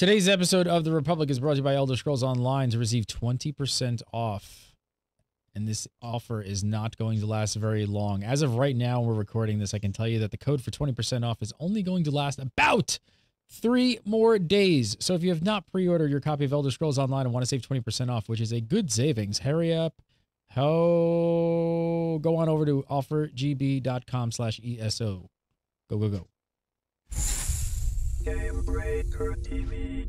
Today's episode of The Republic is brought to you by Elder Scrolls Online to receive 20% off. And this offer is not going to last very long. As of right now, we're recording this. I can tell you that the code for 20% off is only going to last about 3 more days. So if you have not pre-ordered your copy of Elder Scrolls Online and want to save 20% off, which is a good savings, hurry up. Go on over to offergb.com/ESO. Go, go, go. Game Breaker TV.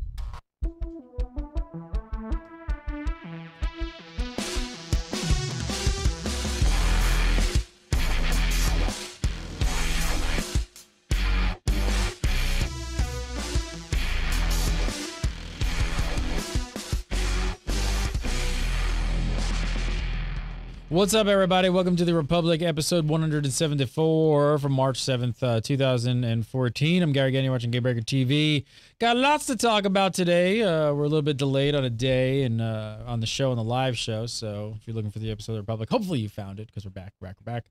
What's up, everybody? Welcome to The Republic, episode 174 from March 7th, 2014. I'm Gary Gannon, watching Game Breaker TV. Got lots to talk about today. We're a little bit delayed on a day and on the show, on the live show. So if you're looking for the episode of The Republic, hopefully you found it because we're back. But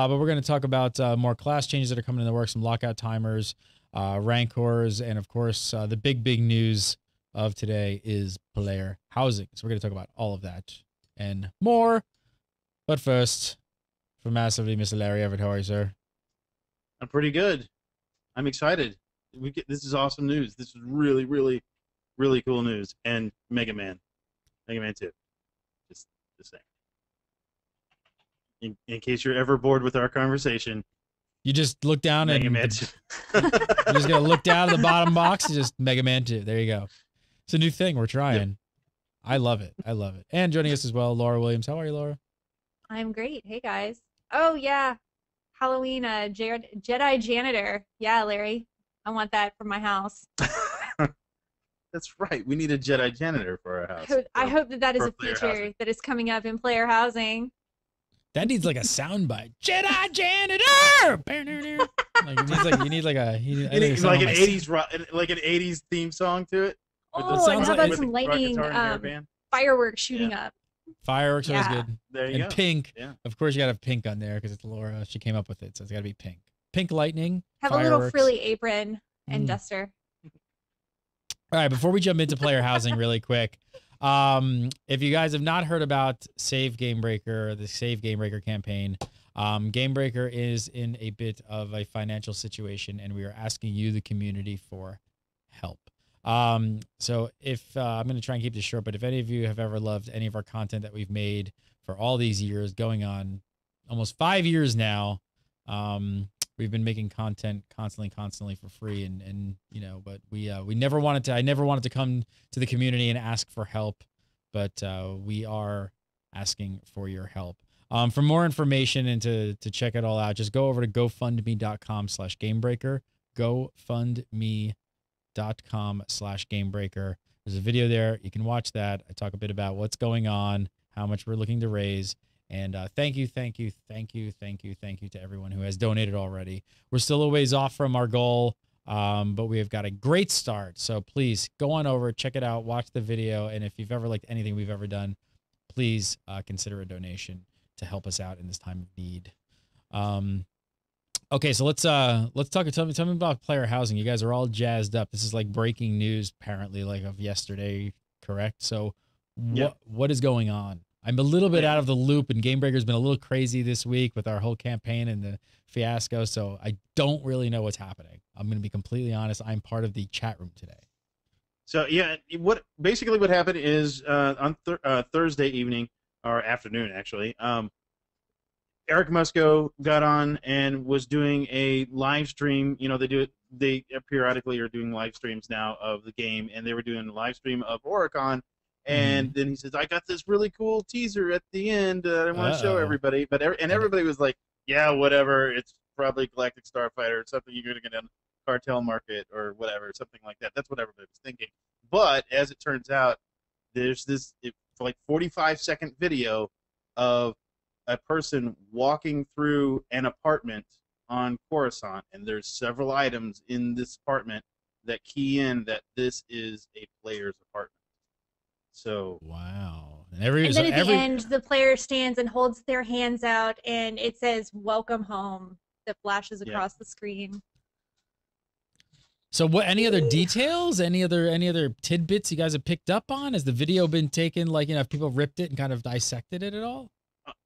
we're going to talk about more class changes that are coming in the works, some lockout timers, rancors, and of course, the big news of today is player housing. So we're going to talk about all of that and more. But first, for massively Mr. Larry Everett, how are you, sir? I'm pretty good. I'm excited. This is awesome news. This is really, really, really cool news. And Mega Man 2. Just saying. In case you're ever bored with our conversation, you just look down Mega and Man 2. you're just gonna look down at the bottom box and just Mega Man 2. There you go. It's a new thing we're trying. Yep. I love it. And joining us as well, Laura Williams. How are you, Laura? I'm great. Hey, guys. Oh, yeah. Halloween Jedi janitor. Yeah, Larry. I want that for my house. That's right. We need a Jedi janitor for our house. I hope that is a feature that is coming up in player housing. That needs like a soundbite. Jedi janitor! You need like an 80s theme song to it. Oh, and how about some lightning fireworks shooting up? Fireworks was good. There you go. And pink. Yeah. Of course, you got to have pink on there because it's Laura. She came up with it, so it's got to be pink. Pink lightning. Have fireworks. A little frilly apron and duster. All right, before we jump into player housing really quick, if you guys have not heard about Save Game Breaker, the Save Game Breaker campaign, Game Breaker is in a bit of a financial situation, and we are asking you, the community, for help. So if I'm going to try and keep this short, but if any of you have ever loved any of our content that we've made for all these years, going on almost 5 years now, we've been making content constantly for free, and you know, but I never wanted to come to the community and ask for help, but we are asking for your help. For more information and to check it all out, just go over to gofundme.com/gamebreaker. gofundme.com/gamebreaker. There's a video there. You can watch that. I talk a bit about what's going on, how much we're looking to raise, and thank you to everyone who has donated already. We're still a ways off from our goal, but we have got a great start. So please go on over, check it out, watch the video, and if you've ever liked anything we've ever done, please consider a donation to help us out in this time of need. Okay, so let's talk. Tell me about player housing. You guys are all jazzed up. This is like breaking news, apparently, like of yesterday, correct? So, what is going on? I'm a little bit out of the loop, and Game Breaker's been a little crazy this week with our whole campaign and the fiasco. So I don't really know what's happening. I'm going to be completely honest. I'm part of the chat room today. So yeah, what happened is on Thursday evening or afternoon, actually. Eric Musco got on and was doing a live stream. You know, they periodically are doing live streams now of the game, and they were doing a live stream of Oricon, and then he says, I got this really cool teaser at the end I want to show everybody, everybody was like, yeah, whatever, it's probably Galactic Starfighter or something you're going to get on Cartel Market or whatever, something like that. That's what everybody was thinking. But as it turns out, there's this like 45-second video of a person walking through an apartment on Coruscant, and there's several items in this apartment that key in that this is a player's apartment. So wow. And then at the end, the player stands and holds their hands out, and it says "Welcome home" that flashes across the screen. So what? Any other details? Any other tidbits you guys have picked up on? Has the video been taken? Like, have people ripped it and kind of dissected it at all?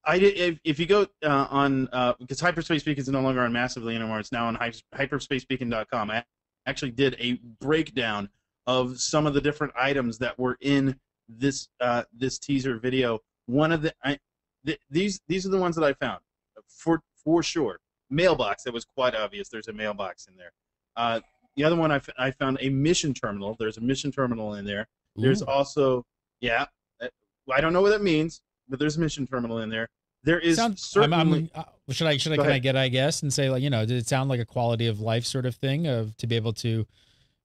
I did. If you go on because Hyperspace Beacon is no longer on Massively anymore. It's now on hyperspacebeacon.com. I actually did a breakdown of some of the different items that were in this this teaser video. One of these are the ones that I found for sure. Mailbox, that was quite obvious. There's a mailbox in there. The other one I found a mission terminal. There's a mission terminal in there. There's also I don't know what that means, but there's a mission terminal in there. There is certainly. Can I get, I guess, and say, like, did it sound like a quality of life sort of thing of to be able to,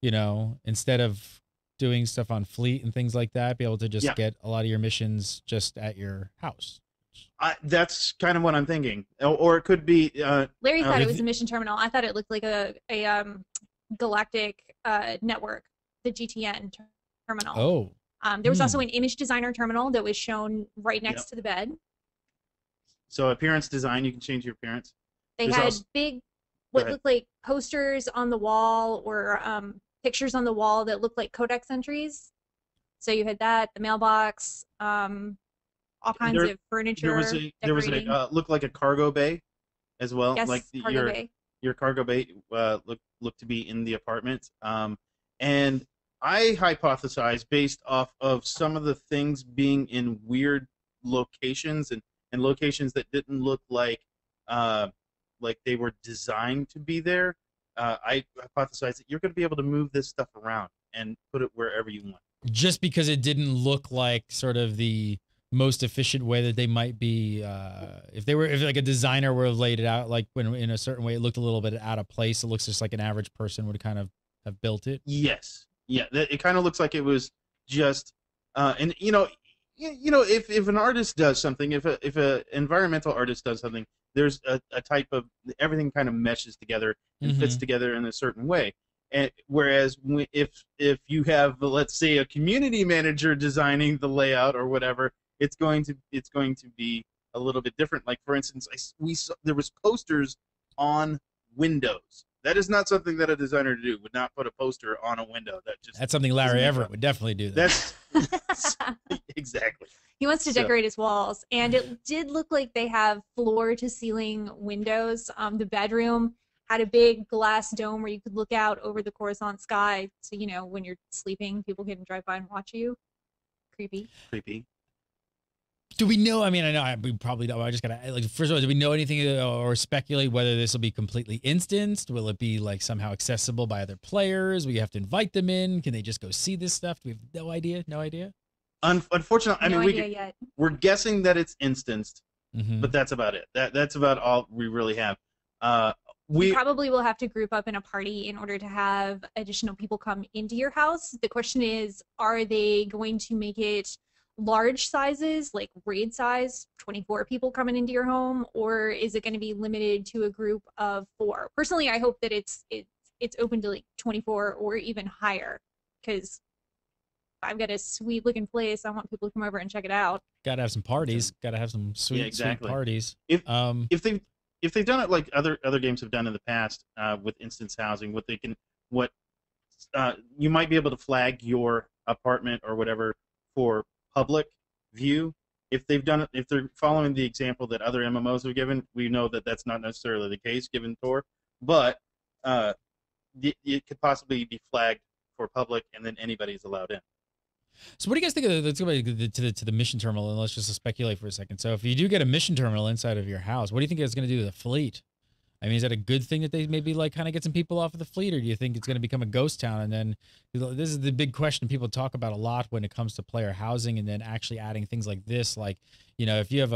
instead of doing stuff on Fleet and things like that, be able to just get a lot of your missions just at your house? That's kind of what I'm thinking, or it could be. Larry thought it was a mission terminal. I thought it looked like a galactic network, the GTN terminal. Oh. There was also an image designer terminal that was shown right next to the bed. So appearance design, you can change your appearance. They had big, what looked like posters on the wall or pictures on the wall that looked like codex entries. So you had that, the mailbox, all kinds of furniture. There was a looked like a cargo bay as well. Yes, like cargo bay. Your cargo bay looked to be in the apartment. And I hypothesized based off of some of the things being in weird locations and locations that didn't look like they were designed to be there. I hypothesized that you're going to be able to move this stuff around and put it wherever you want. Just because it didn't look like sort of the most efficient way that they might be, if like a designer were laid it out like when in a certain way it looked a little bit out of place. It looks just like an average person would kind of have built it. Yes, yeah, it kind of looks like it was just, and if an artist does something, if a environmental artist does something, there's a type of everything kind of meshes together and fits together in a certain way. And whereas if you have, let's say, a community manager designing the layout or whatever, it's going to be a little bit different. Like, for instance, we saw there was posters on windows. That is not something that a designer would not put a poster on a window. That's something Larry Everett would definitely do. That's exactly. He wants to decorate his walls, and it did look like they have floor-to-ceiling windows. The bedroom had a big glass dome where you could look out over the Coruscant sky. So when you're sleeping, people can drive by and watch you. Creepy. Do we know? I mean, I know we probably don't. I just gotta first of all, do we know anything or speculate whether this will be completely instanced? Will it be like somehow accessible by other players? Will you have to invite them in? Can they just go see this stuff? Do we have no idea? No idea. Unfortunately, we're guessing that it's instanced, but that's about it. That's about all we really have. We probably will have to group up in a party in order to have additional people come into your house. The question is, are they going to make it large sizes, like raid size, 24 people coming into your home, or is it going to be limited to a group of 4? Personally, I hope that it's open to like 24 or even higher, because I've got a sweet looking place. I want people to come over and check it out. Got to have some parties. Got to have some sweet parties. If they've done it like other games have done in the past with instance housing, you might be able to flag your apartment or whatever for public view. If they've done it, if they're following the example that other MMOs have given, we know that that's not necessarily the case given Tor, but it could possibly be flagged for public, and then anybody's allowed in. So what do you guys think of let's go back to the mission terminal, and let's just speculate for a second. So if you do get a mission terminal inside of your house, what do you think it's going to do to the fleet? I mean, is that a good thing that they maybe like kind of get some people off of the fleet, or do you think it's going to become a ghost town? And then this is the big question people talk about a lot when it comes to player housing, and then actually adding things like this, like if you have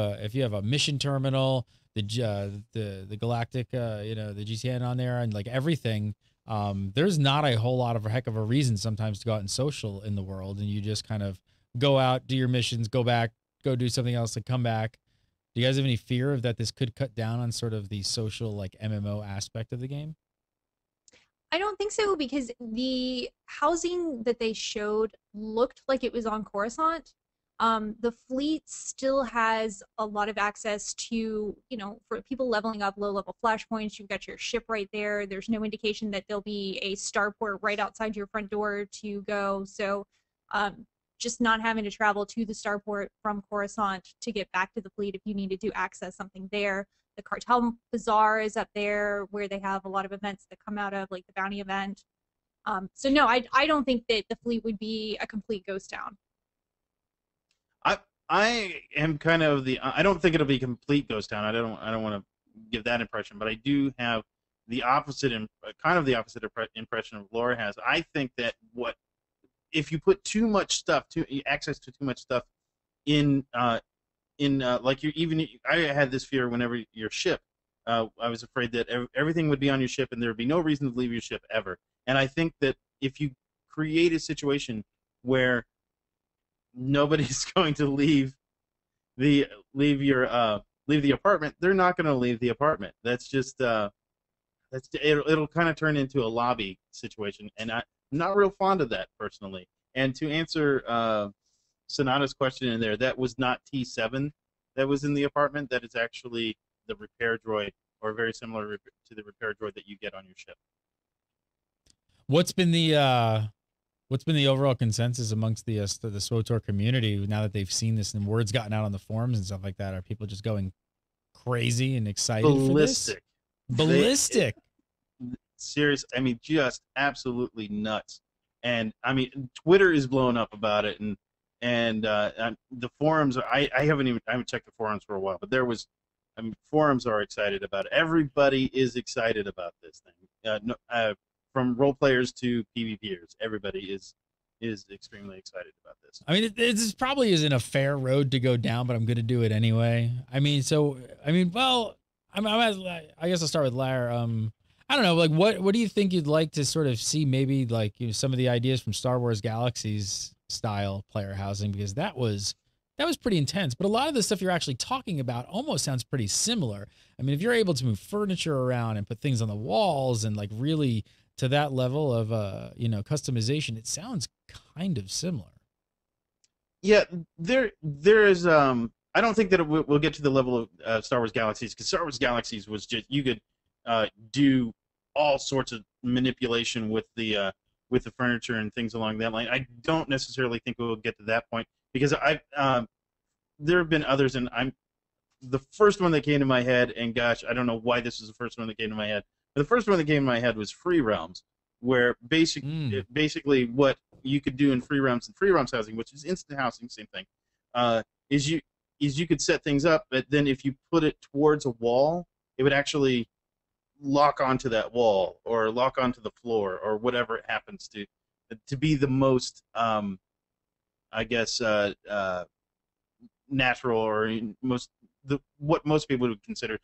a mission terminal, the galactic, the GTN on there, and like everything. There's not a whole lot of a heck of a reason sometimes to go out and social in the world, and you just kind of go out, do your missions, go back, go do something else, and come back. Do you guys have any fear of that this could cut down on sort of the social, like, MMO aspect of the game? I don't think so, because the housing that they showed looked like it was on Coruscant, The fleet still has a lot of access to, for people leveling up low-level flashpoints. You've got your ship right there. There's no indication that there'll be a starport right outside your front door to go. So just not having to travel to the starport from Coruscant to get back to the fleet if you needed to access something there. The Cartel Bazaar is up there where they have a lot of events that come out of, like the bounty event. So no, I don't think that the fleet would be a complete ghost town. I am kind of I don't think it'll be a complete ghost town. I don't want to give that impression, but I do have the opposite, kind of the opposite impression of Laura has. I think that if you put too much stuff, access to too much stuff in like I had this fear whenever your ship. I was afraid that everything would be on your ship and there would be no reason to leave your ship ever. And I think that if you create a situation where nobody's going to leave the apartment, they're not going to leave the apartment. That's just it'll kind of turn into a lobby situation, and I'm not real fond of that personally. And to answer Sonata's question in there, that was not T7 that was in the apartment. That is actually the repair droid, or very similar to the repair droid that you get on your ship. What's been the overall consensus amongst the SWTOR community now that they've seen this and word's gotten out on the forums and stuff like that? Are people just going crazy and excited Ballistic. for this? Ballistic. Serious. I mean, just absolutely nuts. And I mean, Twitter is blowing up about it, and the forums. I haven't checked the forums for a while, but forums are excited about it. Everybody is excited about this thing. From role players to PvPers, everybody is extremely excited about this. I mean, this probably isn't a fair road to go down, but I'm going to do it anyway. I guess I'll start with Lair. I don't know, like what do you think you'd like to sort of see? Maybe like some of the ideas from Star Wars Galaxies style player housing, because that was pretty intense. But a lot of the stuff you're actually talking about almost sounds pretty similar. I mean, if you're able to move furniture around and put things on the walls and like really to that level of customization, it sounds kind of similar. Yeah, there is. I don't think that we'll get to the level of Star Wars Galaxies, because Star Wars Galaxies was just you could do all sorts of manipulation with the furniture and things along that line. I don't necessarily think we'll get to that point, because there have been others, and the first one that came to my head, and gosh, I don't know why this is the first one that came to my head. The first one that came to my head was Free Realms, where basically what you could do in Free Realms and Free Realms housing, which is instant housing, same thing, is you could set things up, but then if you put it towards a wall, it would actually lock onto that wall or lock onto the floor or whatever it happens to be the most, natural, or what most people would consider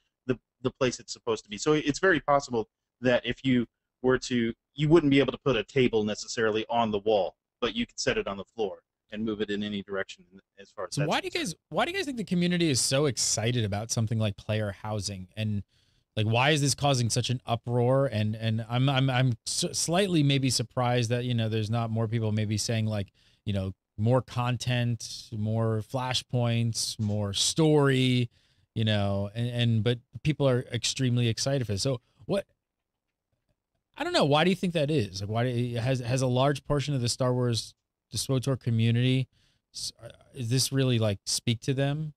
the place it's supposed to be. So it's very possible that if you were to, you wouldn't be able to put a table necessarily on the wall, but you could set it on the floor and move it in any direction as far as. So why do you guys think the community is so excited about something like player housing, and like why is this causing such an uproar? And I'm slightly maybe surprised that there's not more people maybe saying like more content, more flashpoints, more story. But people are extremely excited for this. So what? I don't know. Why do you think that is? Like, why has a large portion of the Star Wars, the SWTOR community, is this really like speak to them?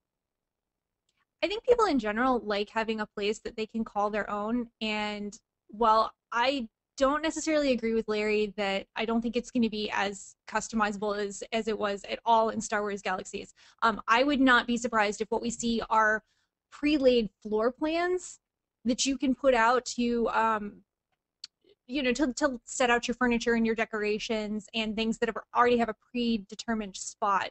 I think people in general like having a place that they can call their own. And while I don't necessarily agree with Larry that I don't think it's going to be as customizable as it was at all in Star Wars Galaxies, I would not be surprised if what we see are pre-laid floor plans that you can put out to to set out your furniture and your decorations and things that already have a predetermined spot.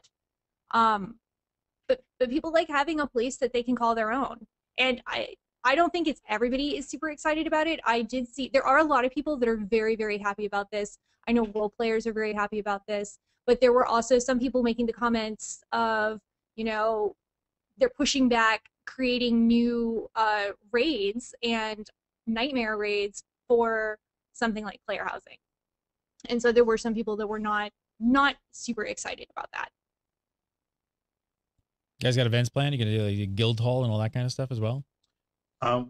But people like having a place that they can call their own. And I don't think it's everybody is super excited about it. I did see there are a lot of people that are very, very happy about this. I know role players are very happy about this, but there were also some people making the comments of, they're pushing back creating new raids and nightmare raids for something like player housing. And so there were some people that were not super excited about that. You guys got events planned? You gonna do like a guild hall and all that kind of stuff as well?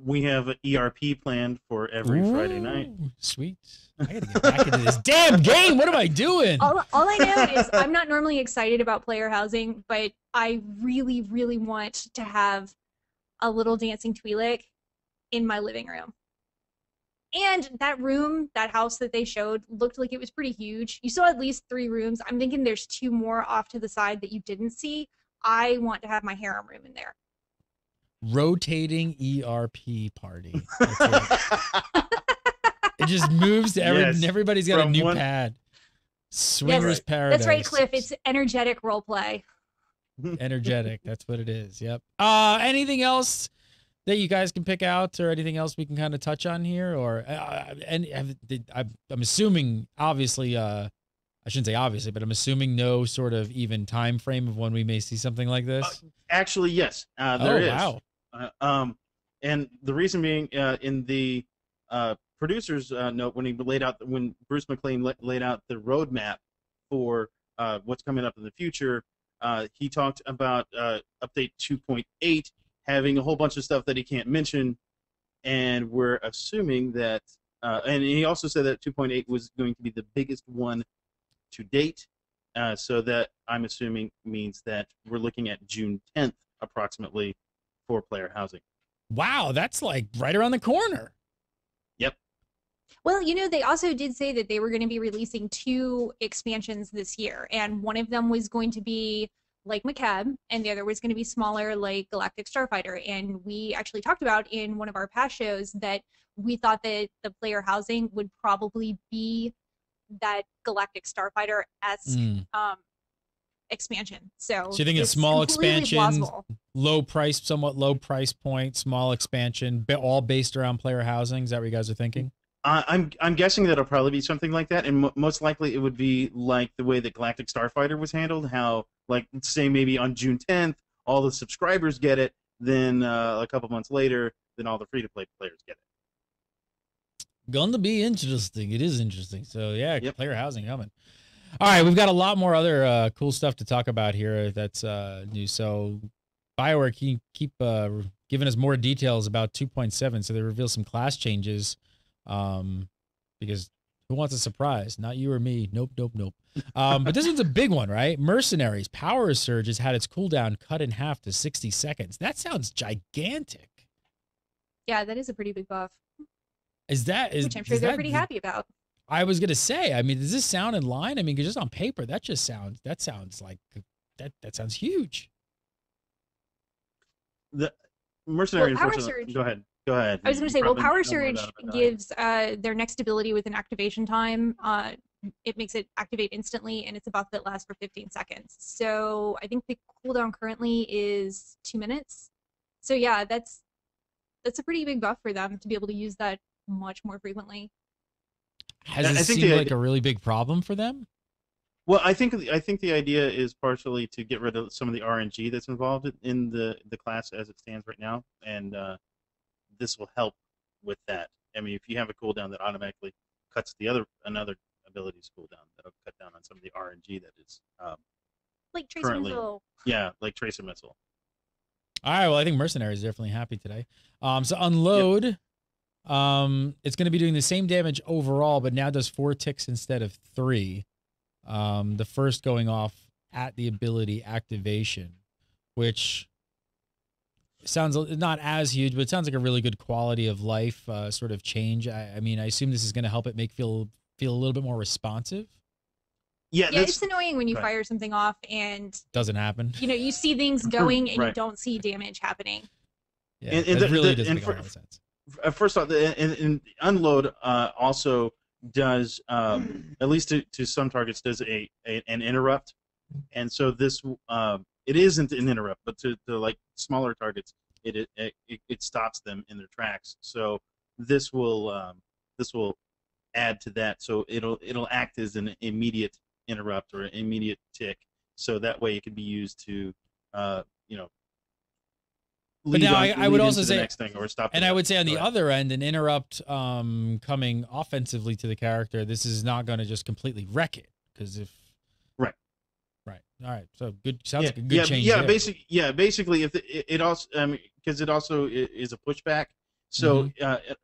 We have an ERP planned for every Friday night. Sweet. I gotta get back into this damn game. What am I doing? All I know is I'm not normally excited about player housing, but I really, really want to have a little dancing Twi'lek in my living room. And that room, that house that they showed, looked like it was pretty huge. You saw at least 3 rooms. I'm thinking there's 2 more off to the side that you didn't see. I want to have my harem room in there. Rotating ERP party. It just moves to everybody's got a new pad. Swingers Paradise. That's right, Cliff. It's energetic role play. Energetic. That's what it is. Yep. Anything else that you guys can pick out, or anything else we can kind of touch on here, or I'm assuming, obviously, I shouldn't say obviously, but I'm assuming no sort of even time frame of when we may see something like this. Actually, yes, there is. Wow. And the reason being, in the producer's note, when Bruce McLean laid out the roadmap for what's coming up in the future, he talked about update 2.8 having a whole bunch of stuff that he can't mention, and we're assuming that, and he also said that 2.8 was going to be the biggest one to date, so that I'm assuming means that we're looking at June 10th approximately for player housing. Wow, that's like right around the corner. Yep. Well, you know, they also did say that they were going to be releasing 2 expansions this year, and one of them was going to be like Macab, and the other was going to be smaller like Galactic Starfighter. And we actually talked about in one of our past shows that we thought that the player housing would probably be that Galactic Starfighter-esque expansion. So you think a small expansion, somewhat low price point, small expansion, all based around player housing? Is that what you guys are thinking? I'm guessing that it'll probably be something like that, and most likely it would be like the way that Galactic Starfighter was handled. How, like, say maybe on June 10th, all the subscribers get it, then a couple months later, then all the free-to-play players get it. Gonna be interesting. It is interesting. So yeah, player housing coming. All right, we've got a lot more other cool stuff to talk about here that's new. So BioWare keep giving us more details about 2.7. So they reveal some class changes. Because who wants a surprise? Not you or me. Nope. But this one's a big one, right? Mercenaries Power Surge has had its cooldown cut in half to 60 seconds. That sounds gigantic. Yeah, that is a pretty big buff. Which I'm sure they're pretty happy about. I was gonna say, I mean, does this sound in line? I mean, just on paper, that sounds like that sounds huge. The Mercenaries. Power Surge. Go ahead. I was going to say, Power Surge gives their next ability with an activation time. It makes it activate instantly, and it's a buff that lasts for 15 seconds. So I think the cooldown currently is 2 minutes. So yeah, that's a pretty big buff for them to be able to use that much more frequently. Has it seemed like a really big problem for them? Well, I think the idea is partially to get rid of some of the RNG that's involved in the class as it stands right now, and this will help with that. I mean, if you have a cooldown that automatically cuts another ability's cooldown, that'll cut down on some of the RNG that is like Tracer Missile. Yeah, like Tracer Missile. All right, well, I think Mercenaries is definitely happy today. So Unload, it's going to be doing the same damage overall, but now does 4 ticks instead of 3. The first going off at the ability activation, which sounds not as huge, but it sounds like a really good quality of life sort of change. I mean, I assume this is going to help it feel a little bit more responsive. Yeah, it's annoying when you fire something off and doesn't happen. You know, you see things going and you don't see damage happening. Yeah, it really doesn't make a lot of sense. First off, and Unload also does, at least to some targets, does an interrupt, and so this it isn't an interrupt, but to like smaller targets, it stops them in their tracks. So this will add to that. So it'll act as an immediate interrupt or an immediate tick. So that way it can be used to But now I would also say, next thing or stop. And I would say on the other end, an interrupt coming offensively to the character, this is not going to just completely wreck it, because if Right. All right. So good. Sounds Yeah, like a good change. there. Basically, if it also, because it also is a pushback. So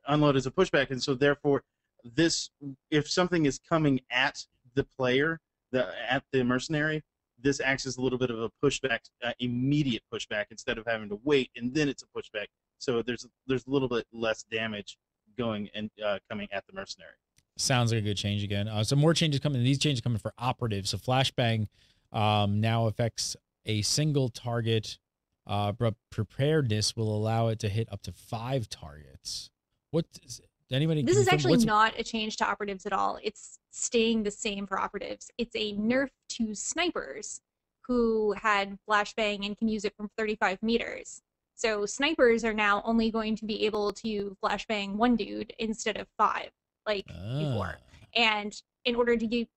unload is a pushback, and so therefore, this, if something is coming at the player, at the mercenary, this acts as a little bit of a pushback, immediate pushback, instead of having to wait and then it's a pushback. So there's a little bit less damage going and coming at the mercenary. Sounds like a good change again. Some more changes coming. These changes coming for operatives. So flashbang now affects a single target, but preparedness will allow it to hit up to 5 targets. What does anybody? This is actually not a change to operatives at all. It's staying the same for operatives. It's a nerf to snipers who had flashbang and can use it from 35 meters. So snipers are now only going to be able to flashbang 1 dude instead of 5, like before. And in order to give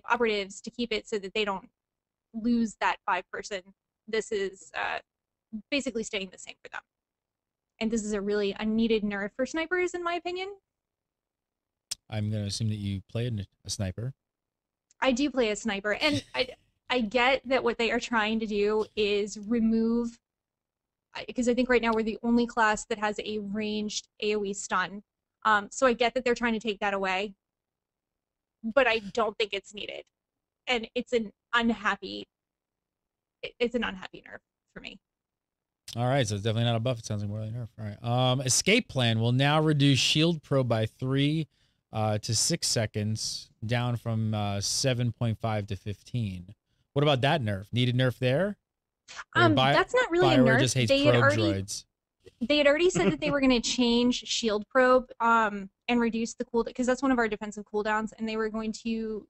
operatives to keep it so that they don't lose that 5 person, this is basically staying the same for them. And this is a really unneeded nerf for snipers, in my opinion. I'm going to assume that you played a sniper. I do play a sniper, and I get that what they are trying to do is remove, because I think right now we're the only class that has a ranged AoE stun. So I get that they're trying to take that away, but I don't think it's needed. And it's an unhappy nerf for me. All right, so it's definitely not a buff. It sounds like more like a nerf. All right. Escape plan will now reduce shield probe by 3 to 6 seconds, down from 7.5 to 15. What about that nerf? Needed nerf there? That's not really a nerf. Just hates probe droids. They had already said that they were going to change shield probe and reduce the cooldown, because that's one of our defensive cooldowns, and they were going to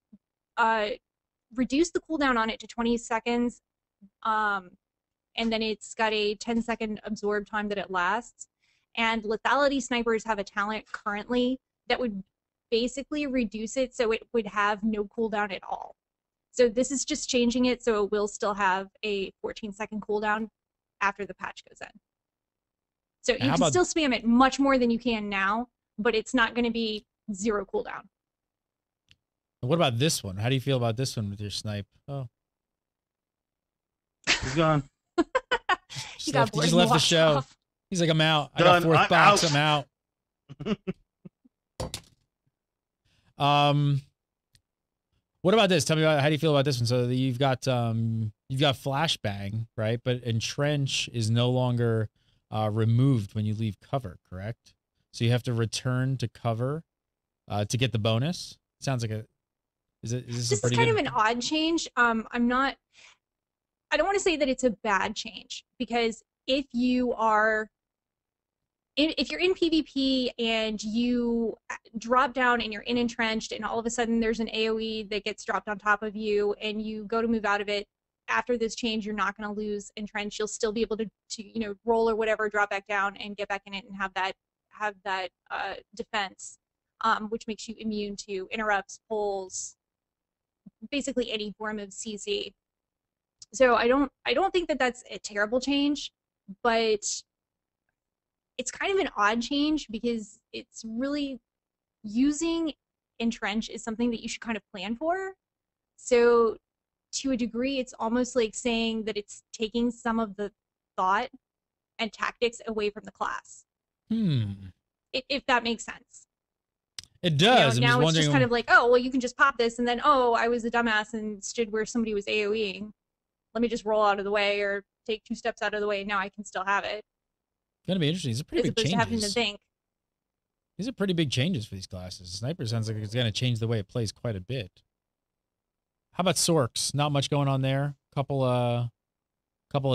reduce the cooldown on it to 20 seconds. And then it's got a 10-second absorb time that it lasts. And lethality snipers have a talent currently that would basically reduce it so it would have no cooldown at all. So this is just changing it so it will still have a 14-second cooldown after the patch goes in. So you can still spam it much more than you can now, but it's not going to be 0 cooldown. What about this one? How do you feel about this one with your snipe? Oh, he's gone. He just left the show. He's like, I'm out. I got 4th box. I'm out. What about this? Tell me how do you feel about this one? So you've got flashbang, right? But entrench is no longer removed when you leave cover, correct? So you have to return to cover to get the bonus. Sounds like this is kind of an odd change. I don't want to say that it's a bad change, because if you're in PvP and you drop down and you're in entrenched and all of a sudden there's an AoE that gets dropped on top of you and you go to move out of it, after this change you're not going to lose entrenched. You'll still be able to roll or whatever, drop back down and get back in it and have that defense, which makes you immune to interrupts, pulls, basically any form of CZ. So I don't think that that's a terrible change, but it's kind of an odd change because it's really using entrench is something that you should kind of plan for. So to a degree, it's almost like saying that it's taking some of the thought and tactics away from the class. If that makes sense. It does. Now it's just kind of like, oh, well, you can just pop this, and then, oh, I was a dumbass and stood where somebody was AoEing. Let me just roll out of the way or take 2 steps out of the way, and now I can still have it. It's gonna be interesting. These are pretty big changes. As opposed to having to think. These are pretty big changes for these classes. Sniper sounds like it's gonna change the way it plays quite a bit. How about Sorks? Not much going on there. Couple of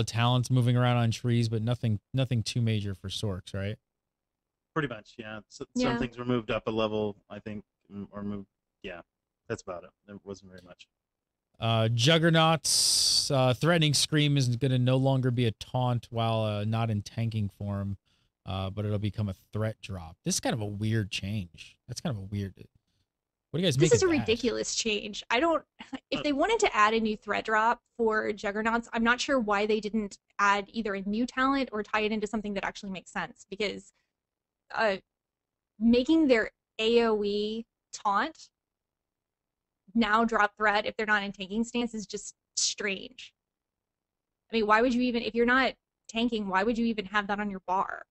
talents moving around on trees, but nothing too major for Sorks, right? Pretty much, yeah. Some things were moved up a level, I think, or moved. Yeah, that's about it. There wasn't very much. Juggernaut's threatening scream is going to no longer be a taunt while not in tanking form, but it'll become a threat drop. This is kind of a weird change. That's kind of a weird. What do you guys make of that? This is a ridiculous change. If they wanted to add a new threat drop for Juggernauts, I'm not sure why they didn't add either a new talent or tie it into something that actually makes sense, because making their AoE taunt now drop threat if they're not in tanking stance is just strange. I mean, why would you even, if you're not tanking, why would you even have that on your bar?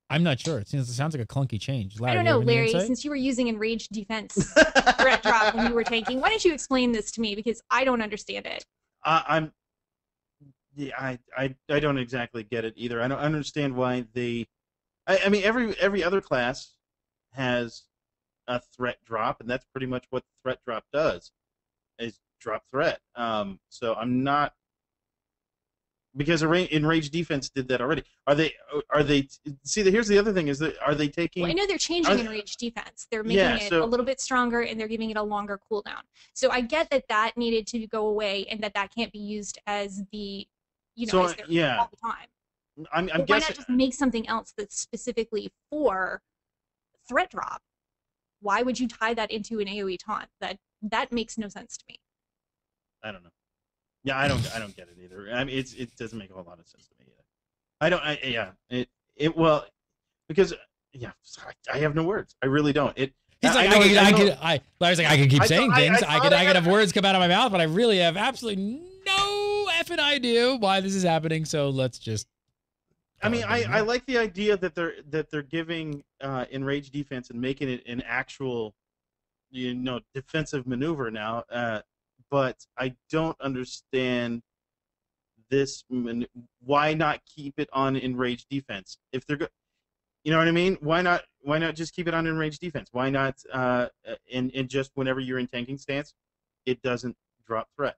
I'm not sure. It sounds like a clunky change. Larry, I don't you know, have any Larry, insight? since you were using enraged defense threat drop when you were tanking, why don't you explain this to me, because I don't understand it. I don't exactly get it either. I don't understand why they. I mean, every other class has a threat drop, and that's pretty much what threat drop does, is drop threat. So I'm not, because enraged defense did that already. Are they? See, here's the other thing: is that are they taking? Well, I know they're changing enraged defense. They're making it a little bit stronger, and they're giving it a longer cooldown. So I get that needed to go away, and that can't be used as the, as their all the time. I'm guessing. Why not just make something else that's specifically for threat drop? Why would you tie that into an AoE taunt? That makes no sense to me. I don't know. Yeah, I don't get it either. I mean, it doesn't make a whole lot of sense to me either. Because I have no words. I really don't. He's like, Larry's like, I could keep saying things. I could have words come out of my mouth, but I really have absolutely no effing idea why this is happening. So let's just. I mean, I like the idea that they're giving enraged defense and making it an actual, defensive maneuver now. But I don't understand this. Why not keep it on enraged defense? If they're good, you know what I mean? Why not just keep it on enraged defense? Why not in just whenever you're in tanking stance, it doesn't drop threat,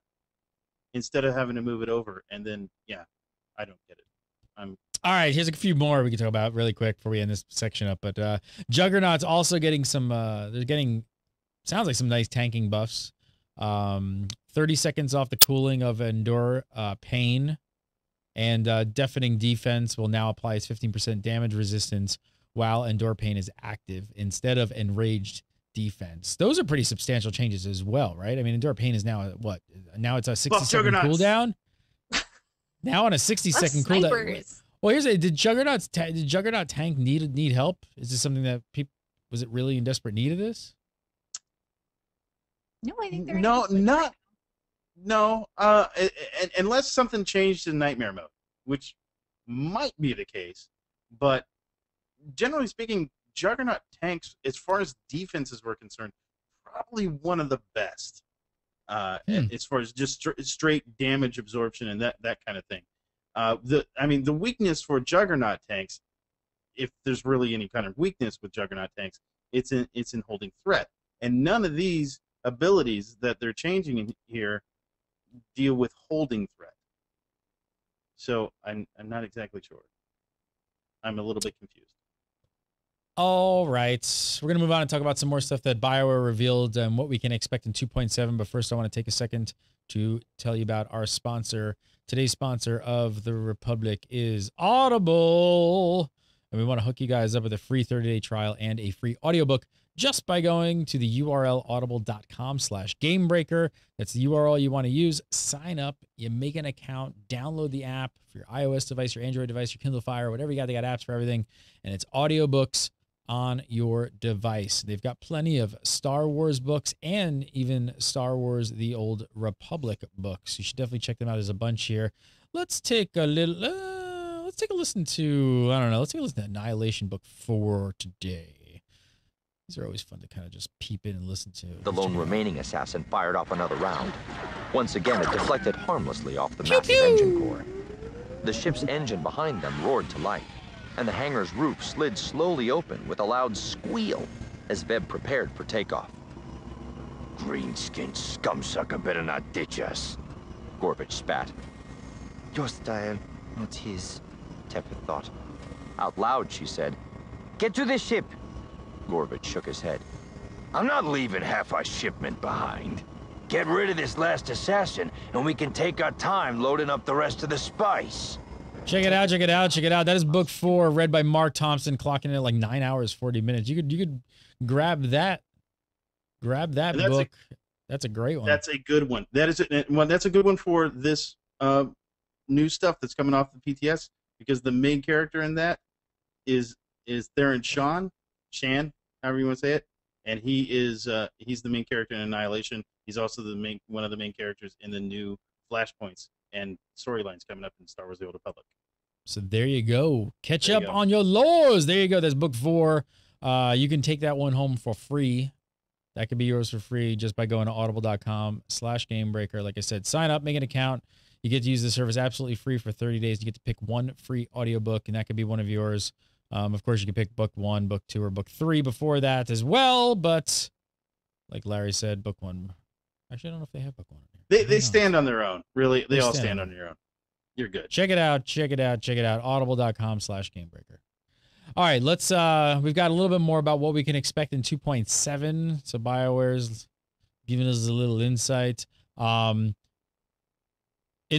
instead of having to move it over and then I don't get it. All right, here's a few more we can talk about really quick before we end this section up. But Juggernaut's also getting some. They're getting, sounds like some nice tanking buffs. 30 seconds off the cooling of Endure Pain, and Deafening Defense will now apply its 15% damage resistance while Endure Pain is active instead of Enraged Defense. Those are pretty substantial changes as well, right? I mean, Endure Pain is now what? Now it's a 60-second cooldown. Now on a 60-second cooldown. Well, here's did Juggernaut tank need help? Is this something that people, was it really in desperate need of this? No, I think they're unless something changed in Nightmare Mode, which might be the case. But generally speaking, Juggernaut tanks, as far as defenses were concerned, probably one of the best. As far as just straight damage absorption and that kind of thing. The weakness for Juggernaut tanks, if there's really any kind of weakness with Juggernaut tanks, it's in holding threat, and none of these abilities that they're changing in here deal with holding threat. So I'm not exactly sure. I'm a little bit confused. All right, we're gonna move on and talk about some more stuff that BioWare revealed and what we can expect in 2.7. But first, I want to take a second to tell you about our sponsor. Today's sponsor of the Republic is Audible, and we want to hook you guys up with a free 30-day trial and a free audiobook just by going to the URL audible.com/gamebreaker. That's the URL you want to use. Sign up, you make an account, download the app for your iOS device, your Android device, your Kindle Fire, whatever you got. They got apps for everything, and it's audiobooks on your device. They've got plenty of Star Wars books and even Star Wars The Old Republic books. You should definitely check them out. There's a bunch here. Let's take a listen to, I don't know, let's take a listen to Annihilation Book 4 today. These are always fun to kind of just peep in and listen to. The lone remaining assassin fired off another round. Once again, it deflected harmlessly off the massive engine core. The ship's engine behind them roared to life, and the hangar's roof slid slowly open with a loud squeal as Veb prepared for takeoff. Green-skinned scumsucker better not ditch us, Gorbich spat. Your style, not his, Tepid thought. Out loud, she said, "Get to the ship." Gorbich shook his head. "I'm not leaving half our shipment behind. Get rid of this last assassin, and we can take our time loading up the rest of the spice." Check it out, check it out, check it out. That is book 4, read by Mark Thompson, clocking in at like 9 hours, 40 minutes. You could grab that book. That's a great one. That's a good one. That's a good one for this new stuff that's coming off the PTS, because the main character in that is Theron Shan, however you want to say it, and he's the main character in Annihilation. He's also one of the main characters in the new Flashpoints and storylines coming up in Star Wars: The Old Republic. So there you go. Catch up on your lores. There you go. That's book 4. You can take that one home for free. That could be yours for free just by going to audible.com/gamebreaker. Like I said, sign up, make an account. You get to use the service absolutely free for 30 days. You get to pick one free audiobook, and that could be one of yours. Of course, you can pick book 1, book 2, or book 3 before that as well. But like Larry said, book 1. Actually, I don't know if they have book 1. They stand on their own. Really, they all stand on their own. You're good. Check it out. Check it out. Check it out. Audible.com/gamebreaker. All right, let's we've got a little bit more about what we can expect in 2.7. So BioWare's giving us a little insight. In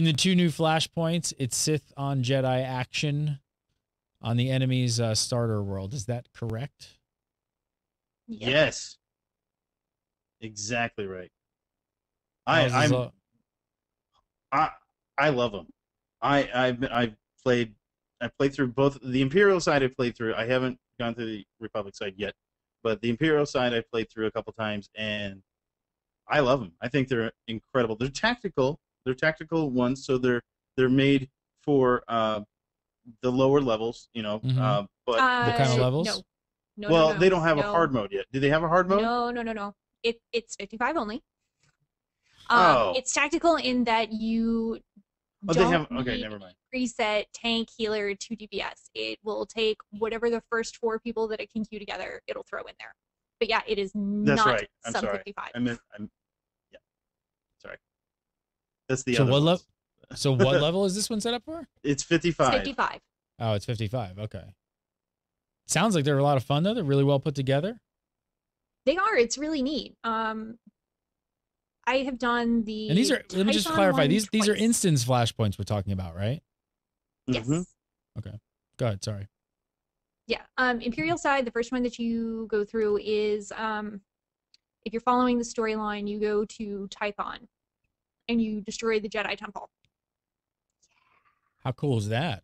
the 2 new flashpoints, it's Sith on Jedi action on the enemy's starter world. Is that correct? Yes. Exactly right. How's this I love them. I played through both the Imperial side. I played through. I haven't gone through the Republic side yet, but the Imperial side I played through a couple times, and I love them. I think they're incredible. They're tactical. They're tactical ones, so they're made for the lower levels, you know. Mhm. But what kind of levels? No. well, they don't have a hard mode yet. Do they have a hard mode? No. It's 55 only. Oh. It's tactical in that you Oh, don't they have. Okay, need never mind. preset tank, healer, 2 DPS. It will take whatever the first 4 people that it can queue together, it'll throw in there. But yeah, it is That's not right. I'm sub sorry. 55. Yeah. Sorry. That's the So other what ones. level? So what level is this one set up for? It's 55. It's 55. Oh, it's 55. Okay. Sounds like they're a lot of fun though. They're really well put together. They are. It's really neat. I have done the. And these are. Let me just Python clarify. one These are twice. instance flashpoints we're talking about, right? Yes. Mhm. Go ahead. Sorry. Yeah. Imperial side, the first one that you go through is if you're following the storyline, you go to Tython and you destroy the Jedi Temple. How cool is that?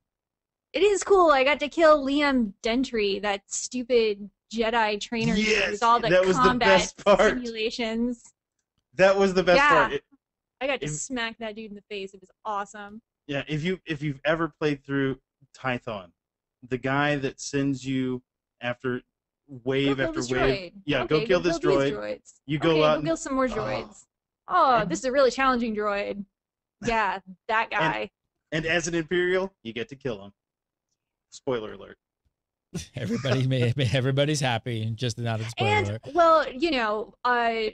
It is cool. I got to kill Liam Dentry, that stupid Jedi trainer Yes, with all the that was the combat best part. simulations. That was the best Yeah. part. I got to If- smack that dude in the face. It was awesome. Yeah, if you've ever played through Tython, the guy that sends you after wave Go kill after this wave, droid. yeah, Okay, go kill this these droid. droids. You go okay, out go and- kill some more Oh. droids. Oh, And- this is a really challenging droid. Yeah, that guy. And as an Imperial, you get to kill him. Spoiler alert. Everybody's happy. Just not a spoiler And alert. well,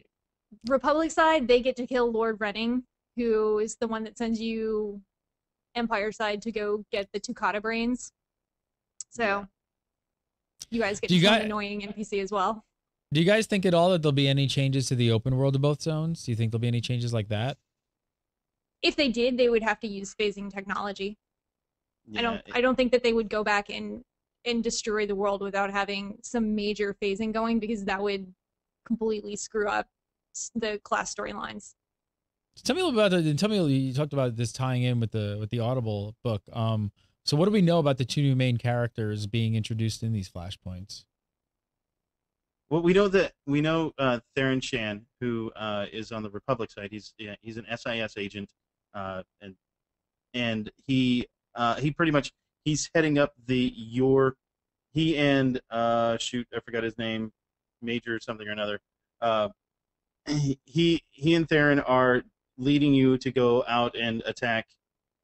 Republic side, they get to kill Lord Renning, who is the one that sends you Empire side to go get the Tukata brains. So Yeah. you guys get Do to you kill guys- an annoying NPC as well. Do you guys think at all that there'll be any changes to the open world of both zones? Do you think there'll be any changes like that? If they did, they would have to use phasing technology. Yeah, I don't think that they would go back and destroy the world without having some major phasing going, because that would completely screw up the class storylines. Tell me a little about that. Tell me, you talked about this tying in with the Audible book. So what do we know about the 2 new main characters being introduced in these flashpoints? Well, we know Theron Shan, who is on the Republic side. He's an SIS agent, and he pretty much he's heading up he and shoot, I forgot his name, Major something or another. He and Theron are leading you to go out and attack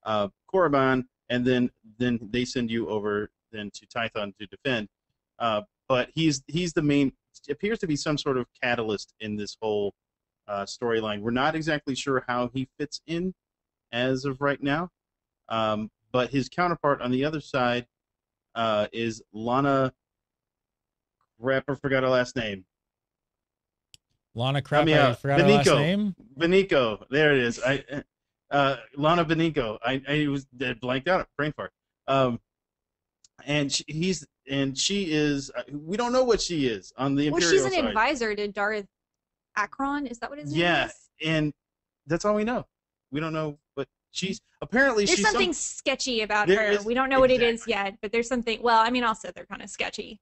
Korriban, and then they send you over then to Tython to defend. But he's the main. Appears to be some sort of catalyst in this whole storyline. We're not exactly sure how he fits in as of right now. But his counterpart on the other side is Lana. Crap, I forgot her last name. Lana Crap, me I out. forgot her last Benico. name. Benico, there it is. Lana Benico. I was dead blanked out. Brain fart. And she is. We don't know what she is on the Imperial Well, she's an side. advisor to Darth Akron. Is that what his name Yeah, is? and that's all we know. We don't know, but she's apparently There's she's something sketchy about There her. is- We don't know what it is exactly. yet, but there's something. Well, I mean, also they're kind of sketchy.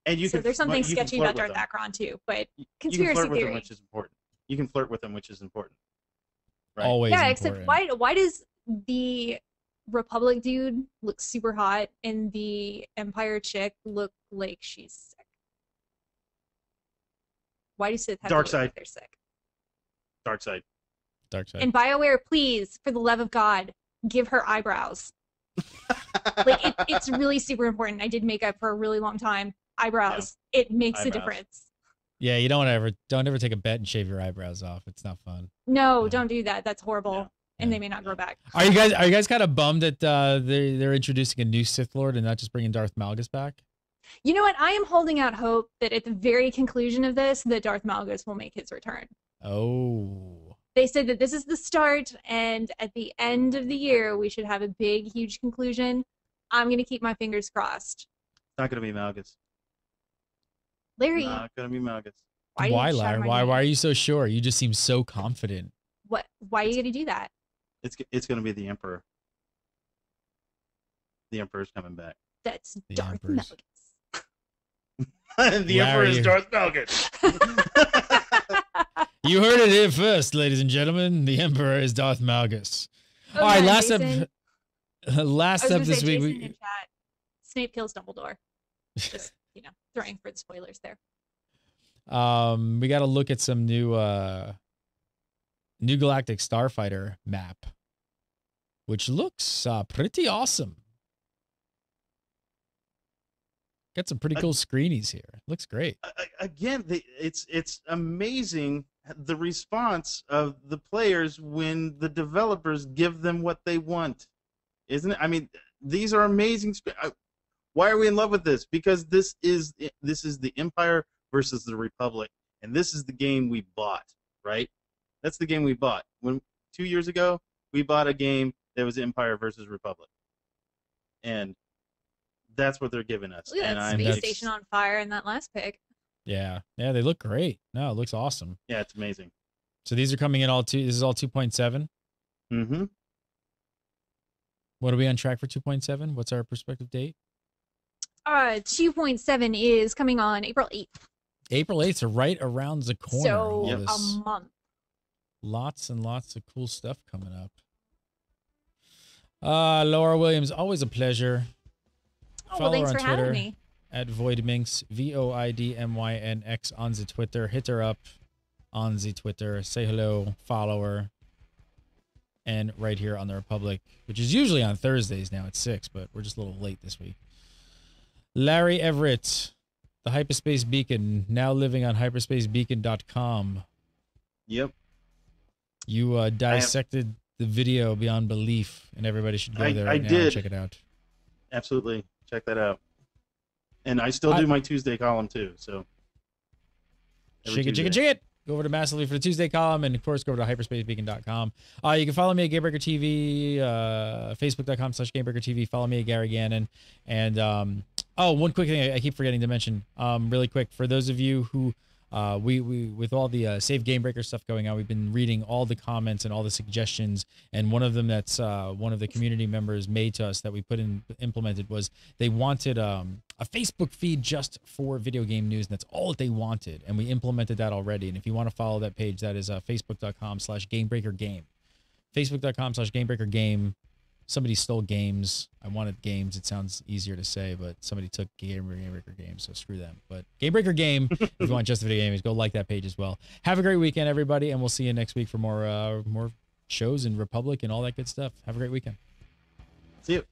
And you So can there's something you can sketchy flirt about with Darth them. Akron too, but You can conspiracy flirt with them, theory. which is important. You can flirt with them, which is important. Right. Always Yeah, important. except why does the Republic dude look super hot and the Empire chick look like she's sick? Why do Sith have Dark to look side. like they're sick? Dark side. Dark side. And BioWare, please, for the love of God, give her eyebrows. Like it's really super important. I did makeup for a really long time. Eyebrows. It makes a Eyebrows. difference. Yeah, you don't ever take a bet and shave your eyebrows off. It's not fun. No, Yeah. don't do that. That's horrible. No. And Yeah. they may not grow back. Are you guys kind of bummed that they're introducing a new Sith Lord and not just bringing Darth Malgus back? You know what? I am holding out hope that at the very conclusion of this, that Darth Malgus will make his return. Oh. They said that this is the start, and at the end of the year, we should have a big, huge conclusion. I'm going to keep my fingers crossed. It's not going to be Malgus. Larry, Not going to be Malgus. why do you shatter Larry? my Why dream? are you so sure? You just seem so confident. What? Why are you going to do that? It's going to be the Emperor. The Emperor's coming back. That's The Darth Emperor's- Malgus. The Emperor is Larry. Darth Malgus. You heard it here first, ladies and gentlemen. The Emperor is Darth Malgus. Oh, All right, yeah, last Jason. up I was this going to say, week. Jason in chat, Snape kills Dumbledore. Just, throwing for the spoilers there. We got to look at some new Galactic Starfighter map, which looks pretty awesome. Got some pretty cool screenies here. Looks great. Again, it's amazing the response of the players when the developers give them what they want, isn't it? I mean, these are amazing. Why are we in love with this? Because this is the Empire versus the Republic, and this is the game we bought, right? That's the game we bought. When 2 years ago we bought a game that was Empire versus Republic, and that's what they're giving us. Look at And that I'm space ex- station on fire in that last pick. Yeah, they look great. No, it looks awesome. Yeah, it's amazing. So these are coming in this is all 2.7. Mm-hmm. What are we on track for 2.7? What's our prospective date? 2.7 is coming on April 8th. April 8th, so right around the corner. So all Yep. this. a month. Lots and lots of cool stuff coming up. Laura Williams, always a pleasure. Oh, Follow well, thanks her for on Twitter having me. at Voidminx, VOIDMYNX on the Twitter. Hit her up on the Twitter. Say hello, follow her. And right here on the Republic, which is usually on Thursdays now at 6, but we're just a little late this week. Larry Everett, the Hyperspace Beacon, now living on hyperspacebeacon.com. Yep. You dissected the video beyond belief, and everybody should go there right now and did. check it out. Absolutely. Check that out. And I still do my Tuesday column too. So every Shake it, shake it, Tuesday. shake it. Go over to Massively for the Tuesday column, and of course, go over to hyperspacebeacon.com. You can follow me at Gamebreaker TV, facebook.com/Gamebreaker TV. Follow me at Gary Gannon. And one quick thing I keep forgetting to mention, really quick, for those of you who we with all the Save Gamebreaker stuff going on, we've been reading all the comments and all the suggestions, and one of them that's one of the community members made to us that we implemented was they wanted a Facebook feed just for video game news, and that's all that they wanted, and we implemented that already. And if you want to follow that page, that is facebook.com/GamebreakerGame. Facebook.com/GamebreakerGame. Somebody stole games. I wanted games. It sounds easier to say, but somebody took Gamebreaker Games, so screw them. But Gamebreaker Game, if you want just the video games, go like that page as well. Have a great weekend, everybody, and we'll see you next week for more shows in Republic and all that good stuff. Have a great weekend. See you.